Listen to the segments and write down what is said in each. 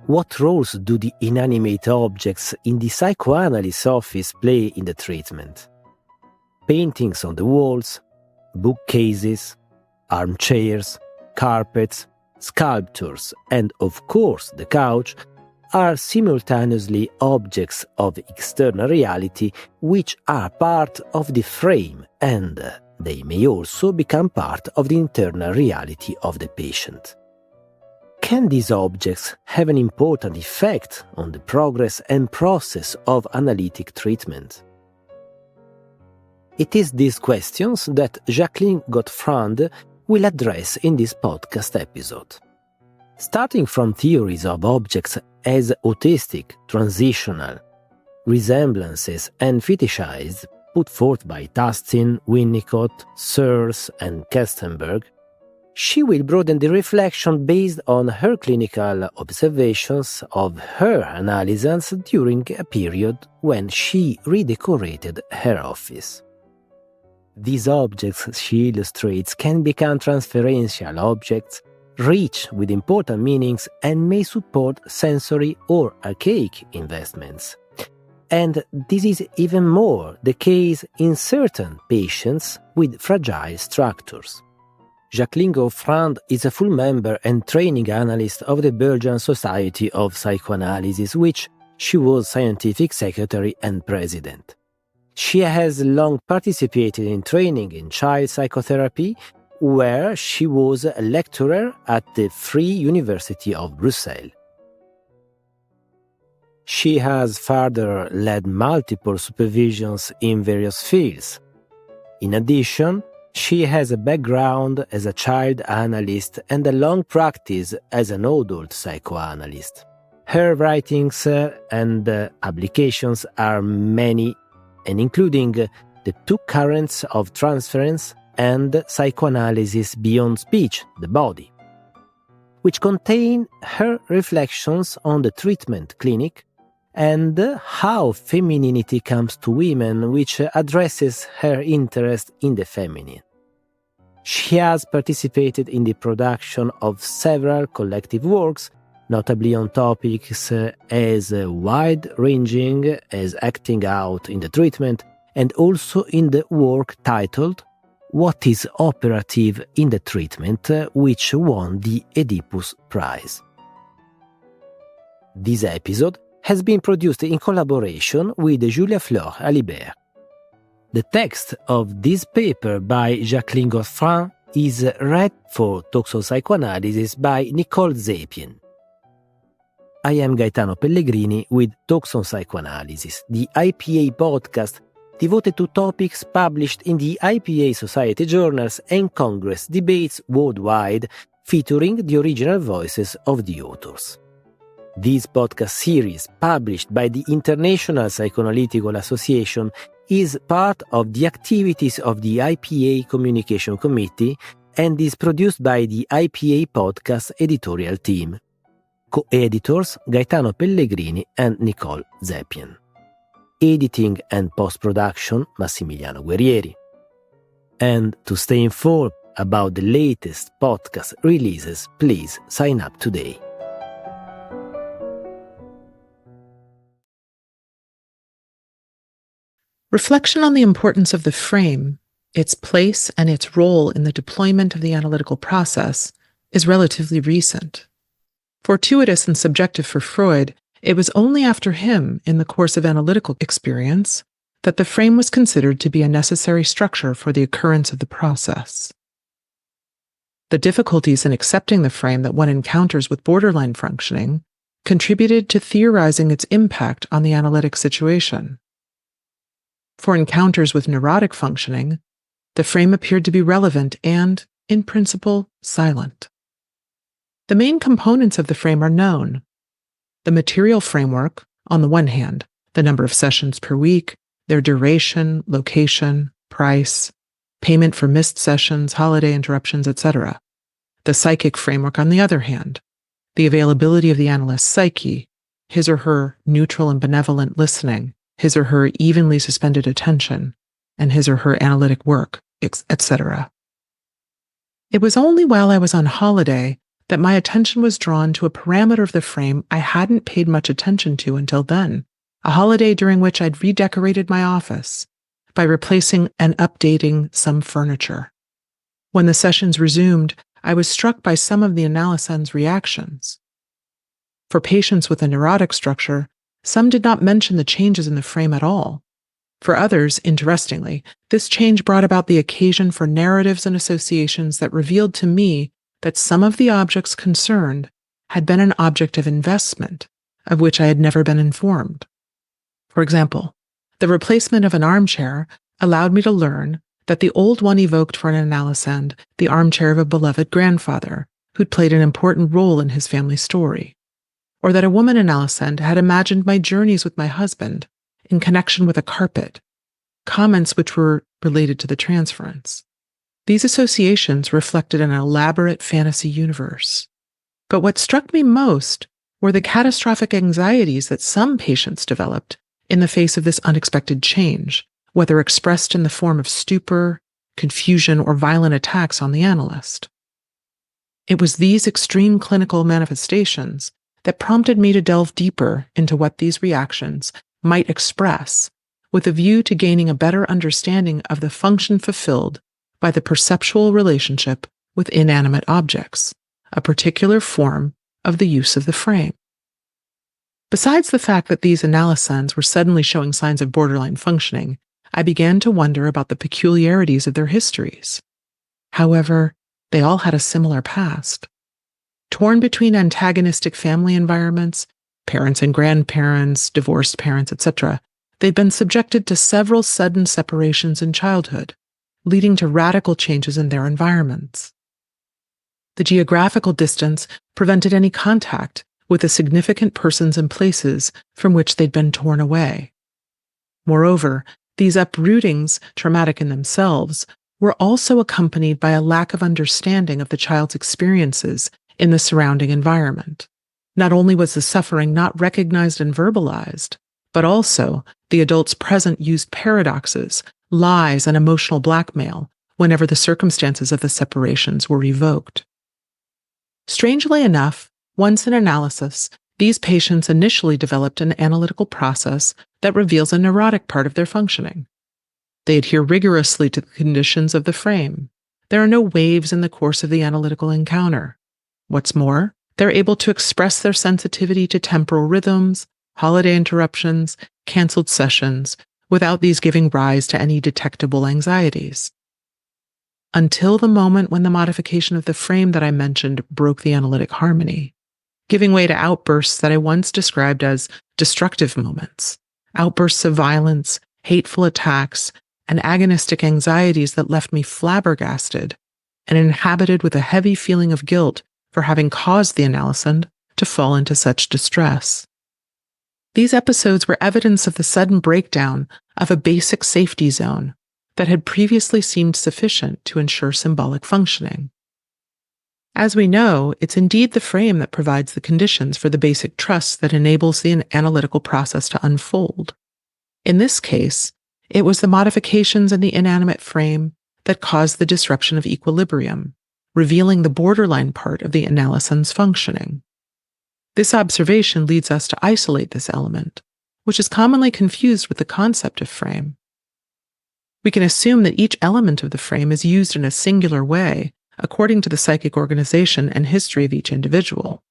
What roles do the inanimate objects in the psychoanalyst office play in the treatment? Paintings on the walls, bookcases, armchairs, carpets, sculptures, and of course the couch are simultaneously objects of external reality which are part of the frame, and they may also become part of the internal reality of the patient. Can these objects have an important effect on the progress and process of analytic treatment? It is these questions that Jacqueline Godfrind will address in this podcast episode. Starting from theories of objects as autistic, transitional, resemblances and fetishized put forth by Tastin, Winnicott, Sears and Kestenberg, she will broaden the reflection based on her clinical observations of her analysis during a period when she redecorated her office. These objects, she illustrates, can become transferential objects, rich with important meanings, and may support sensory or archaic investments. And this is even more the case in certain patients with fragile structures. Jacqueline Godfrind is a full member and training analyst of the Belgian Society of Psychoanalysis, which she was scientific secretary and president. She has long participated in training in child psychotherapy, where she was a lecturer at the Free University of Brussels. She has further led multiple supervisions in various fields. In addition, she has a background as a child analyst and a long practice as an adult psychoanalyst. Her writings and publications are many, and including The Two Currents of Transference and Psychoanalysis Beyond Speech, the Body, which contain her reflections on the treatment clinic and how femininity comes to women, which addresses her interest in the feminine. She has participated in the production of several collective works, notably on topics as wide-ranging as acting out in the treatment, and also in the work titled What is Operative in the Treatment, which won the Oedipus Prize. This episode has been produced in collaboration with Julia Flore Alibert. The text of this paper by Jacqueline Godfrind is read for Talks on Psychoanalysis by Nicole Zapien. I am Gaetano Pellegrini with Talks on Psychoanalysis, the IPA podcast devoted to topics published in the IPA Society journals and Congress debates worldwide, featuring the original voices of the authors. This podcast series, published by the International Psychoanalytical Association, is part of the activities of the IPA Communication Committee and is produced by the IPA Podcast editorial team. Co-editors Gaetano Pellegrini and Nicole Zapien. Editing and post-production Massimiliano Guerrieri. And to stay informed about the latest podcast releases, please sign up today. Reflection on the importance of the frame, its place, and its role in the deployment of the analytical process is relatively recent. Fortuitous and subjective for Freud, it was only after him, in the course of analytical experience, that the frame was considered to be a necessary structure for the occurrence of the process. The difficulties in accepting the frame that one encounters with borderline functioning contributed to theorizing its impact on the analytic situation. For encounters with neurotic functioning, the frame appeared to be relevant and, in principle, silent. The main components of the frame are known. The material framework, on the one hand, the number of sessions per week, their duration, location, price, payment for missed sessions, holiday interruptions, etc. The psychic framework, on the other hand, the availability of the analyst's psyche, his or her neutral and benevolent listening, his or her evenly suspended attention, and his or her analytic work, etc. It was only while I was on holiday that my attention was drawn to a parameter of the frame I hadn't paid much attention to until then, a holiday during which I'd redecorated my office by replacing and updating some furniture. When the sessions resumed, I was struck by some of the analysan's reactions. For patients with a neurotic structure, some did not mention the changes in the frame at all. For others, interestingly, this change brought about the occasion for narratives and associations that revealed to me that some of the objects concerned had been an object of investment, of which I had never been informed. For example, the replacement of an armchair allowed me to learn that the old one evoked for an analysand the armchair of a beloved grandfather who'd played an important role in his family story, or that a woman analysand had imagined my journeys with my husband in connection with a carpet, comments which were related to the transference. These associations reflected an elaborate fantasy universe. But what struck me most were the catastrophic anxieties that some patients developed in the face of this unexpected change, whether expressed in the form of stupor, confusion, or violent attacks on the analyst. It was these extreme clinical manifestations that prompted me to delve deeper into what these reactions might express, with a view to gaining a better understanding of the function fulfilled by the perceptual relationship with inanimate objects, a particular form of the use of the frame. Besides the fact that these analysands were suddenly showing signs of borderline functioning, I began to wonder about the peculiarities of their histories. However, they all had a similar past. Torn between antagonistic family environments, parents and grandparents, divorced parents, etc., they'd been subjected to several sudden separations in childhood, leading to radical changes in their environments. The geographical distance prevented any contact with the significant persons and places from which they'd been torn away. Moreover, these uprootings, traumatic in themselves, were also accompanied by a lack of understanding of the child's experiences in the surrounding environment. Not only was the suffering not recognized and verbalized, but also the adults present used paradoxes, lies, and emotional blackmail whenever the circumstances of the separations were evoked. Strangely enough, once in analysis, these patients initially developed an analytical process that reveals a neurotic part of their functioning. They adhere rigorously to the conditions of the frame. There are no waves in the course of the analytical encounter. What's more, they're able to express their sensitivity to temporal rhythms, holiday interruptions, canceled sessions, without these giving rise to any detectable anxieties. Until the moment when the modification of the frame that I mentioned broke the analytic harmony, giving way to outbursts that I once described as destructive moments, outbursts of violence, hateful attacks, and agonistic anxieties that left me flabbergasted and inhabited with a heavy feeling of guilt for having caused the analysand to fall into such distress. These episodes were evidence of the sudden breakdown of a basic safety zone that had previously seemed sufficient to ensure symbolic functioning. As we know, it's indeed the frame that provides the conditions for the basic trust that enables the analytical process to unfold. In this case, it was the modifications in the inanimate frame that caused the disruption of equilibrium, revealing the borderline part of the analysand's functioning. This observation leads us to isolate this element, which is commonly confused with the concept of frame. We can assume that each element of the frame is used in a singular way according to the psychic organization and history of each individual.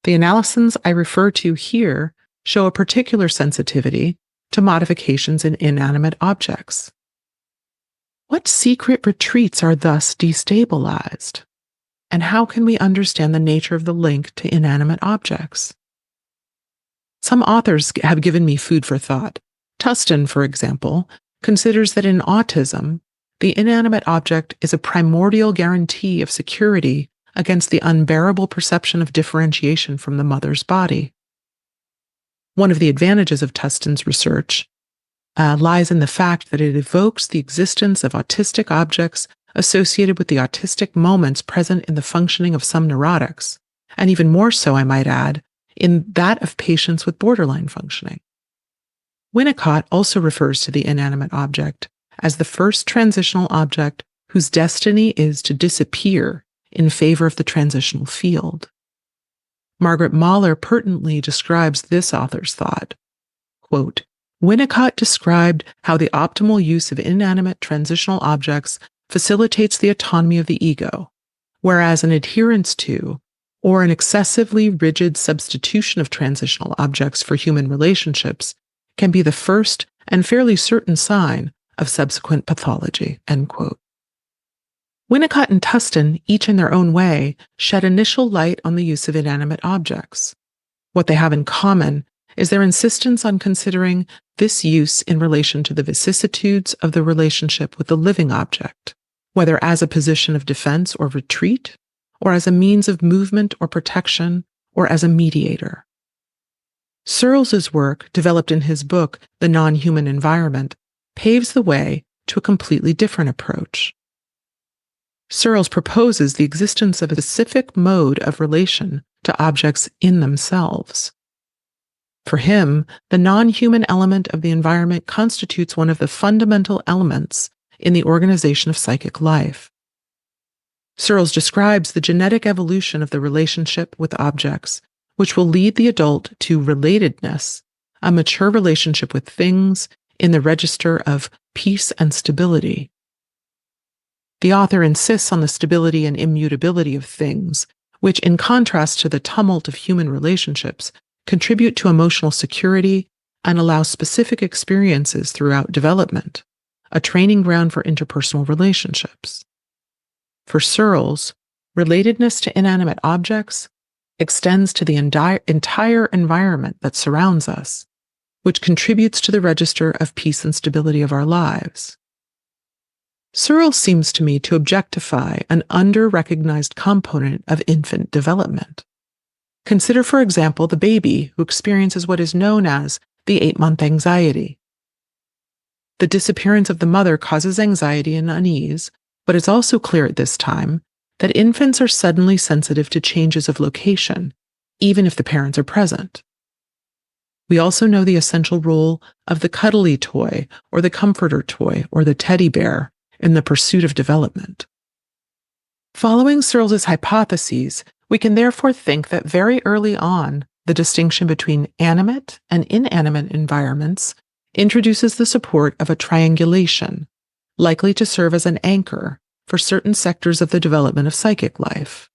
The analysands I refer to here show a particular sensitivity to modifications in inanimate objects. What secret retreats are thus destabilized? And how can we understand the nature of the link to inanimate objects? Some authors have given me food for thought. Tustin, for example, considers that in autism, the inanimate object is a primordial guarantee of security against the unbearable perception of differentiation from the mother's body. One of the advantages of Tustin's research lies in the fact that it evokes the existence of autistic objects associated with the autistic moments present in the functioning of some neurotics, and even more so, I might add, in that of patients with borderline functioning. Winnicott also refers to the inanimate object as the first transitional object whose destiny is to disappear in favor of the transitional field. Margaret Mahler pertinently describes this author's thought. Quote, Winnicott described how the optimal use of inanimate transitional objects facilitates the autonomy of the ego, whereas an adherence to, or an excessively rigid substitution of transitional objects for human relationships can be the first and fairly certain sign of subsequent pathology, end quote. Winnicott and Tustin, each in their own way, shed initial light on the use of inanimate objects. What they have in common is their insistence on considering this use in relation to the vicissitudes of the relationship with the living object, whether as a position of defense or retreat, or as a means of movement or protection, or as a mediator. Searles's work, developed in his book, The Non-Human Environment, paves the way to a completely different approach. Searles proposes the existence of a specific mode of relation to objects in themselves. For him, the non-human element of the environment constitutes one of the fundamental elements in the organization of psychic life. Searles describes the genetic evolution of the relationship with objects, which will lead the adult to relatedness, a mature relationship with things in the register of peace and stability. The author insists on the stability and immutability of things, which, in contrast to the tumult of human relationships, contribute to emotional security and allow specific experiences throughout development, a training ground for interpersonal relationships. For Searles, relatedness to inanimate objects extends to the entire environment that surrounds us, which contributes to the register of peace and stability of our lives. Searles seems to me to objectify an under-recognized component of infant development. Consider, for example, the baby who experiences what is known as the 8-month anxiety. The disappearance of the mother causes anxiety and unease, but it's also clear at this time that infants are suddenly sensitive to changes of location, even if the parents are present. We also know the essential role of the cuddly toy or the comforter toy or the teddy bear in the pursuit of development. Following Searles's hypotheses, we can therefore think that very early on, the distinction between animate and inanimate environments introduces the support of a triangulation, likely to serve as an anchor for certain sectors of the development of psychic life.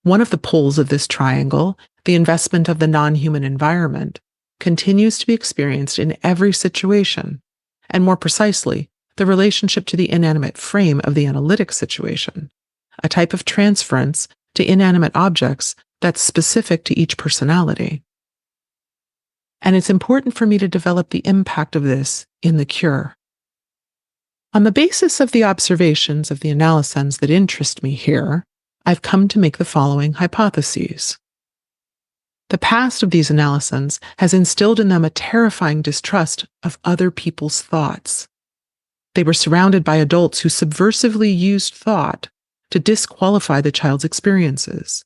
One of the poles of this triangle, the investment of the non-human environment, continues to be experienced in every situation, and more precisely, the relationship to the inanimate frame of the analytic situation, a type of transference to inanimate objects that's specific to each personality. And it's important for me to develop the impact of this in the cure. On the basis of the observations of the analyses that interest me here, I've come to make the following hypotheses. The past of these analyses has instilled in them a terrifying distrust of other people's thoughts. They were surrounded by adults who subversively used thought to disqualify the child's experiences.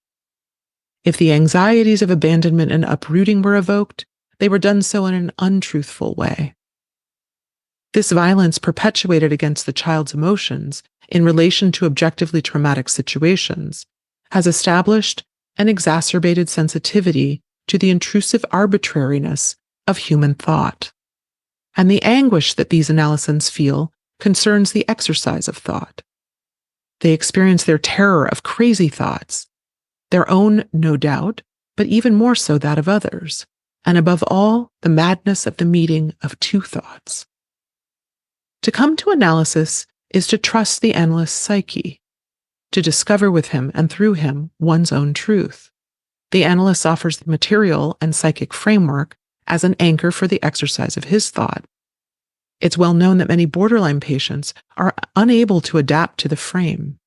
If the anxieties of abandonment and uprooting were evoked, they were done so in an untruthful way. This violence perpetuated against the child's emotions in relation to objectively traumatic situations has established an exacerbated sensitivity to the intrusive arbitrariness of human thought. And the anguish that these analyses feel concerns the exercise of thought. They experience their terror of crazy thoughts, their own, no doubt, but even more so that of others, and above all, the madness of the meeting of two thoughts. To come to analysis is to trust the analyst's psyche, to discover with him and through him one's own truth. The analyst offers the material and psychic framework as an anchor for the exercise of his thought. It's well known that many borderline patients are unable to adapt to the frame,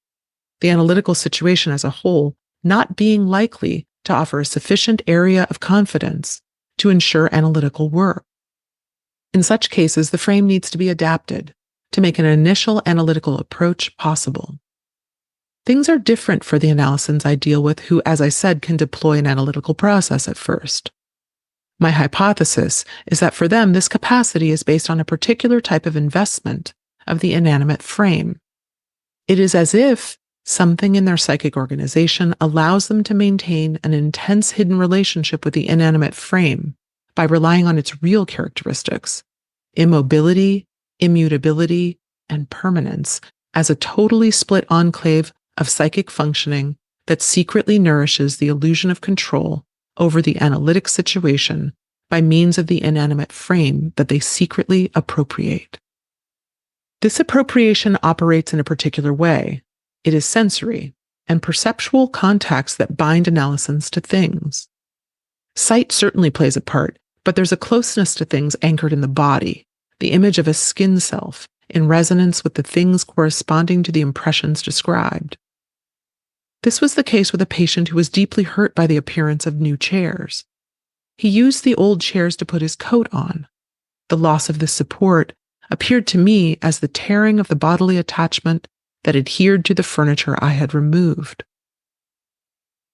the analytical situation as a whole not being likely to offer a sufficient area of confidence to ensure analytical work. In such cases, the frame needs to be adapted to make an initial analytical approach possible. Things are different for the analysins I deal with who, as I said, can deploy an analytical process at first. My hypothesis is that for them, this capacity is based on a particular type of investment of the inanimate frame. It is as if something in their psychic organization allows them to maintain an intense hidden relationship with the inanimate frame by relying on its real characteristics, immobility, immutability, and permanence, as a totally split enclave of psychic functioning that secretly nourishes the illusion of control over the analytic situation by means of the inanimate frame that they secretly appropriate. This appropriation operates in a particular way. It is sensory and perceptual contacts that bind analysins to things. Sight certainly plays a part, but there's a closeness to things anchored in the body, the image of a skin self, in resonance with the things corresponding to the impressions described. This was the case with a patient who was deeply hurt by the appearance of new chairs. He used the old chairs to put his coat on. The loss of this support appeared to me as the tearing of the bodily attachment that adhered to the furniture I had removed.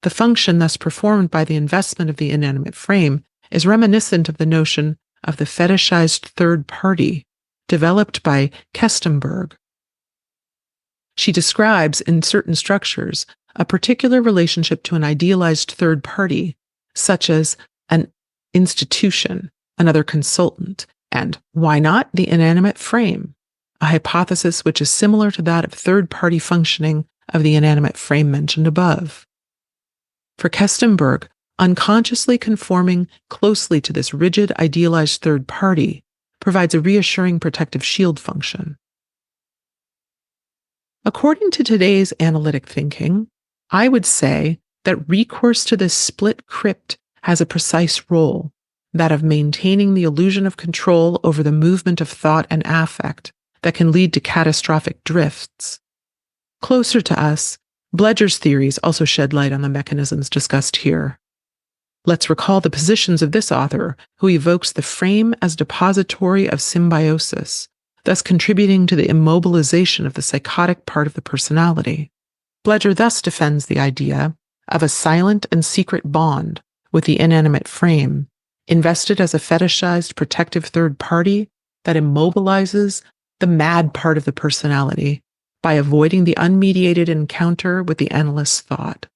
The function thus performed by the investment of the inanimate frame is reminiscent of the notion of the fetishized third party developed by Kestenberg. She describes in certain structures a particular relationship to an idealized third party, such as an institution, another consultant, and, why not, the inanimate frame, a hypothesis which is similar to that of third-party functioning of the inanimate frame mentioned above. For Kestenberg, unconsciously conforming closely to this rigid, idealized third party provides a reassuring protective shield function. According to today's analytic thinking, I would say that recourse to this split crypt has a precise role, that of maintaining the illusion of control over the movement of thought and affect that can lead to catastrophic drifts. Closer to us, Bledger's theories also shed light on the mechanisms discussed here. Let's recall the positions of this author, who evokes the frame as depository of symbiosis, thus contributing to the immobilization of the psychotic part of the personality. Bledger thus defends the idea of a silent and secret bond with the inanimate frame, invested as a fetishized protective third party that immobilizes the mad part of the personality by avoiding the unmediated encounter with the analyst's thought.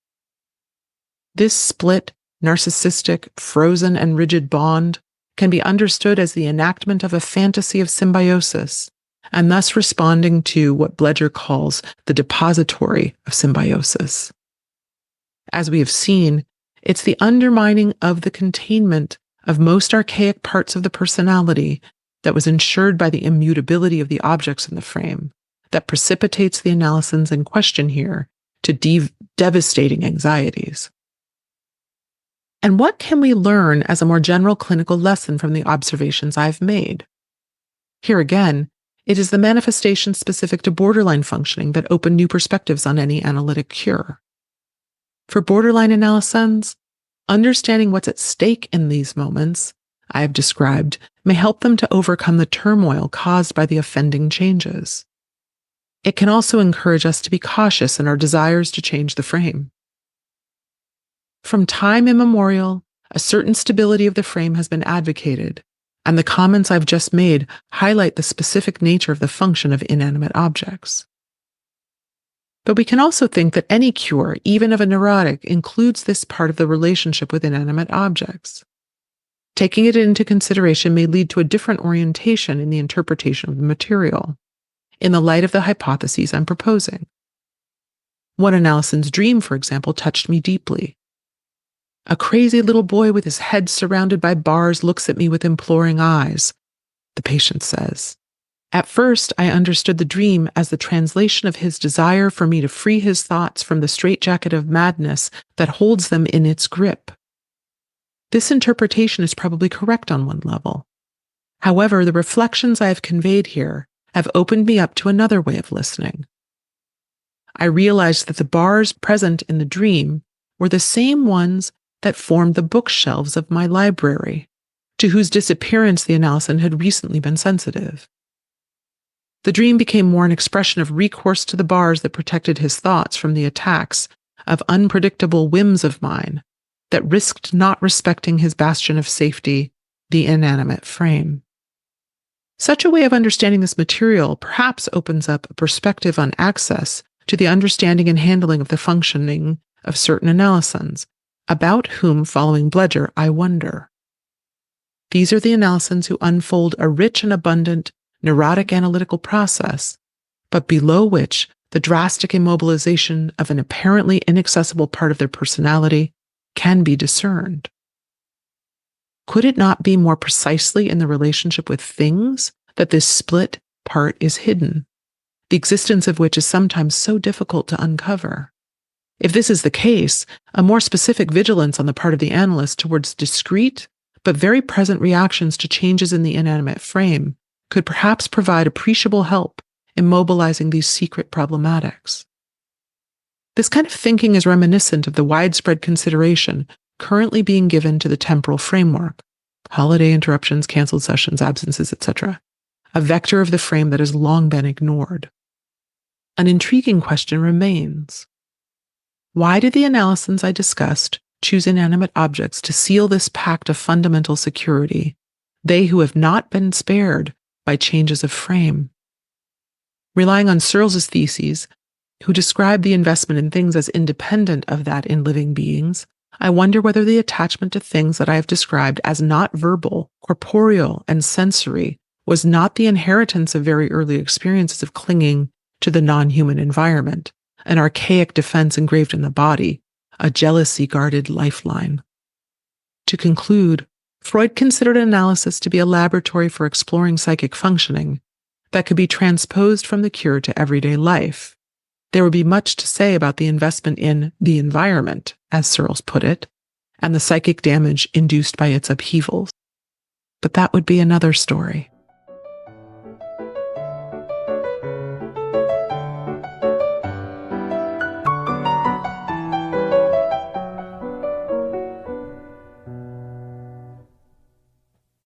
This split, narcissistic, frozen, and rigid bond can be understood as the enactment of a fantasy of symbiosis, and thus responding to what Bledger calls the depository of symbiosis. As we have seen, it's the undermining of the containment of most archaic parts of the personality that was ensured by the immutability of the objects in the frame that precipitates the analysins in question here to devastating anxieties. And what can we learn as a more general clinical lesson from the observations I've made? Here again, it is the manifestations specific to borderline functioning that open new perspectives on any analytic cure. For borderline analysins, understanding what's at stake in these moments I have described may help them to overcome the turmoil caused by the offending changes. It can also encourage us to be cautious in our desires to change the frame. From time immemorial, a certain stability of the frame has been advocated, and the comments I've just made highlight the specific nature of the function of inanimate objects. But we can also think that any cure, even of a neurotic, includes this part of the relationship with inanimate objects. Taking it into consideration may lead to a different orientation in the interpretation of the material, in the light of the hypotheses I'm proposing. One analysins dream, for example, touched me deeply. A crazy little boy with his head surrounded by bars looks at me with imploring eyes, the patient says. At first, I understood the dream as the translation of his desire for me to free his thoughts from the straitjacket of madness that holds them in its grip. This interpretation is probably correct on one level. However, the reflections I have conveyed here have opened me up to another way of listening. I realized that the bars present in the dream were the same ones that formed the bookshelves of my library, to whose disappearance the analysin had recently been sensitive. The dream became more an expression of recourse to the bars that protected his thoughts from the attacks of unpredictable whims of mine that risked not respecting his bastion of safety, the inanimate frame. Such a way of understanding this material perhaps opens up a perspective on access to the understanding and handling of the functioning of certain analysons, about whom, following Bledger, I wonder. These are the analysons who unfold a rich and abundant neurotic analytical process, but below which the drastic immobilization of an apparently inaccessible part of their personality can be discerned. Could it not be more precisely in the relationship with things that this split part is hidden, the existence of which is sometimes so difficult to uncover? If this is the case, a more specific vigilance on the part of the analyst towards discrete but very present reactions to changes in the inanimate frame could perhaps provide appreciable help in mobilizing these secret problematics. This kind of thinking is reminiscent of the widespread consideration currently being given to the temporal framework, holiday interruptions, canceled sessions, absences, etc., a vector of the frame that has long been ignored. An intriguing question remains. Why did the analysons I discussed choose inanimate objects to seal this pact of fundamental security, they who have not been spared by changes of frame? Relying on Searles's theses, who describe the investment in things as independent of that in living beings, I wonder whether the attachment to things that I have described as not verbal, corporeal, and sensory was not the inheritance of very early experiences of clinging to the non-human environment, an archaic defense engraved in the body, a jealousy-guarded lifeline. To conclude, Freud considered analysis to be a laboratory for exploring psychic functioning that could be transposed from the cure to everyday life. There would be much to say about the investment in the environment, as Searles put it, and the psychic damage induced by its upheavals. But that would be another story.